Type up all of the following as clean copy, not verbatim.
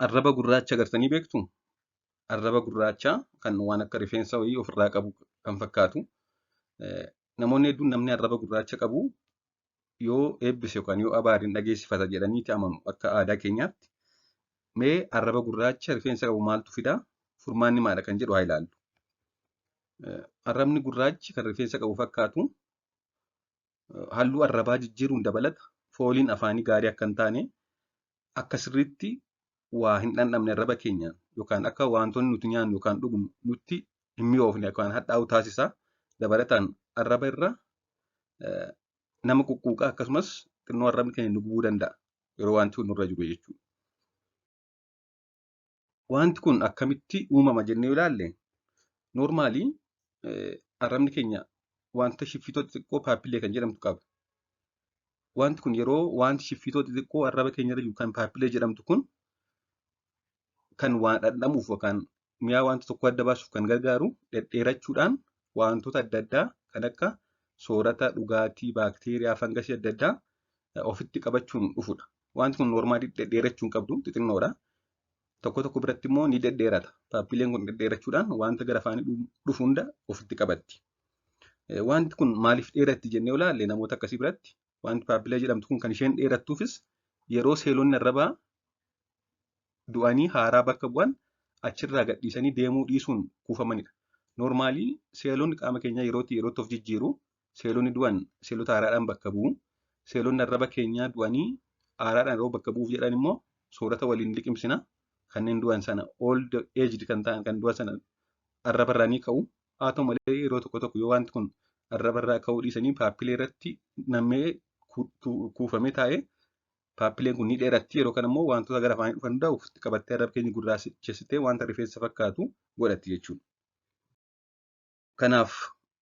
Arraba gurraacha agartanii beektu? Arraba gurraacha kan waan akka rifeensa wayii ofirraa qabu kan fakkaatu. Namoonni hedduun namni arraba gurraacha qabu yoo eebbise yookaan yoo abaariin dhageessifata jedhaniiti amanu akka aadaa keenyaatti. Mee arraba gurraacha rifeensa qabu maaltu fidaa? Furmaanni maadha kan jedhu haa ilaallu. Arrabni gurraachi kan rifeensa qabu fakkaatu halluu arrabaa jijjiiruun dabalata. Fooliin afaanii gaarii akka hin taane akka sirriitti waa hin dhandhamne arraba keenyaan yookaan akka wantoonni nuti nyaannu yookaan dhugnu nutti hin mi'oofne yookaan hadhaa'u taasisa. Dabalataan arraba irra nama quqquuqaa akkasumas xinnoo arrabni keenya nu gubuu danda'a yeroo wanti kun nurra jiru jechuudha. Wanti kun akkamitti uumama jennee ilaalle noormaalii arrabni keenya wanta shiffitoo xixiqqoo paappilee kan jedhamtu qaba. Wanti kun yeroo wanti shiffitoo xixiqqoo arraba keenyarra jiru kan paappilee jedhamtu kun kan waan dhandhamuuf yookaan mi'aa wanta tokko adda baasuuf kan gargaaru dhedheerachuudhaan wantoota adda addaa kan akka soorata, dhugaatii, baakteeriyaa, fangasii adda addaa ofitti qabachuun dhufudha. Wanti kun noormaalii dhedheerachuu hin qabdu xixinnoodha. Tokko tokko biratti immoo ni dhedheerata. Paappileen kun dhedheerachuudhaan wanta gara afaanii dhufu hunda ofitti qabatti. Wanti kun maaliif dheeratti jennee ilaalle namoota akkasii biratti wanti paappilee jedhamtu kun kan isheen dheerattuufis yeroo seelonni arrabaa du'anii haaraa bakka bu'an achirraa gadhiisanii deemuu dhiisuun kuufamanidha. Noormaalii seelonni qaama keenyaa yerootti of jijjiiru. Seelonni du'an seelota haaraadhaan bakka bu'u. Seelonni arraba keenyaa du'anii haaraadhaan yeroo bakka bu'uuf jedhan immoo soorata waliin liqimsina. Kanneen du'an sana old aged kan ta'an kan du'an sana arrabarraa ni ka'u. Haa ta'u malee yeroo tokko tokko yoo wanti kun arrabarraa ka'uu dhiisanii paappilee irratti nammee kuufamee taa'ee paappileen kun ni dheeratti. Yeroo kana immoo wantoota gara afaanii dhufan hundaa ofitti qabattee arraba keenya gurraachessitee wanta rifeensa fakkaatu godhatti jechuudha. Kanaaf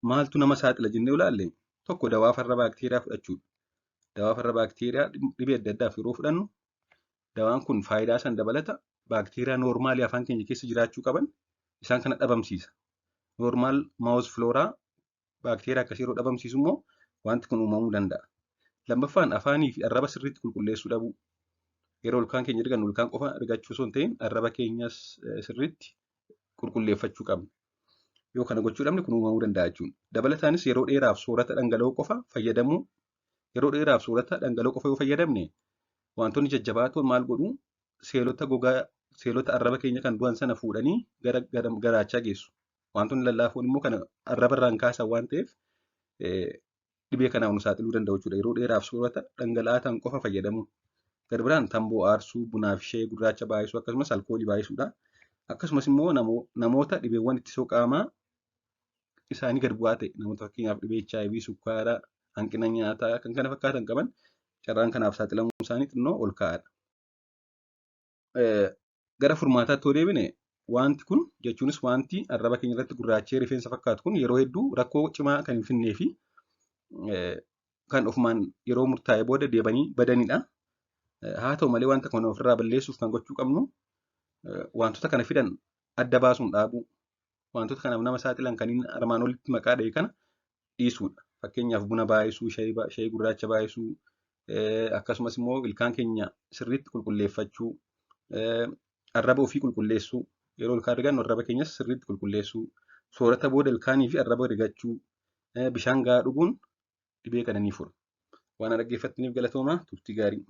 maaltu nama saaxila jennee ilaalle tokko dawaa farra baakteeriyaa fudhachuudha. Dawaa farra baakteeriyaa dhibee adda addaaf yeroo fudhannu dawaan kun faayidaa san dabalata. Baakteeriyaa noormaalii afaan keenya keessa jiraachuu qaban isaan kana dhabamsiisa. Noormaal maawus filooraa baakteeriyaa akkasii yeroo dhabamsiisu immoo wanti kun uumamuu danda'a. Lammaffaan afaanii fi arraba sirriitti qulqulleessuu dhabuu. Yeroo ilkaan keenya argannu ilkaan qofa argachuu osoo hin ta'in arraba keenyas sirriitti qulqulleeffachuu qabna. Yoo kana gochuu dhabne kun uumamuu danda'a jechuudha. Dabalataanis yeroo dheeraaf soorata dhangala'oo qofa fayyadamuu. Yeroo dheeraaf soorata dhangala'oo qofa yoo fayyadamne wantoonni jajjabaatoon maal godhuu? Seelota gogaa seelota arraba keenya kan du'an sana fuudhanii gara garaachaa geessu. Wantoonni lallaafoon immoo kana arrabarraan kaasan waan ta'eef dhibee kanaaf nu saaxiluu danda'u jechuudha. Yeroo dheeraaf soorata dhangala'aa ta'an qofa fayyadamu. Gad biraan tamboo aarsuu, bunaa fi shayii gurraacha baay'isuu akkasumas alkoolii baay'isuudha. Akkasumas immoo namoota dhibeewwan ittisoo qaamaa isaanii gad bu'aa ta'e namoota fakkeenyaaf dhibee HIV, sukkaara, hanqina nyaataa kan kana fakkaatan qaban carraan kanaaf saaxilamuu isaanii xinnoo ol ka'aadha. Gara furmaataatti yoo deebine wanti kun jechuunis wanti arraba keenya irratti gurraachee rifeensa fakkaatu kun yeroo hedduu rakkoo cimaa kan hin finnee fi kan ofumaan yeroo murtaa'e booda deebanii badanidha. Haa ta'u malee wanta kana ofirraa balleessuuf kan gochuu qabnu wantoota kana fidan adda baasuun dhaabuu. Wantoota kanaaf nama saaxilan kan inni armaan olitti maqaa dha'e kana dhiisuudha. Fakkeenyaaf buna baay'isuu, shayii gurraacha baay'isuu, akkasumas immoo ilkaan keenya sirriitti qulqulleeffachuu, arraba ofii qulqulleessuu, yeroo ilkaan rigannu arraba keenyas sirriitti qulqulleessuu, soorata booda ilkaanii fi arraba rigachuu, bishaan gahaa dhuguun dhibee kana ni fura. Waan dhaggeeffattaniif galatoomaa, turtii gaarii.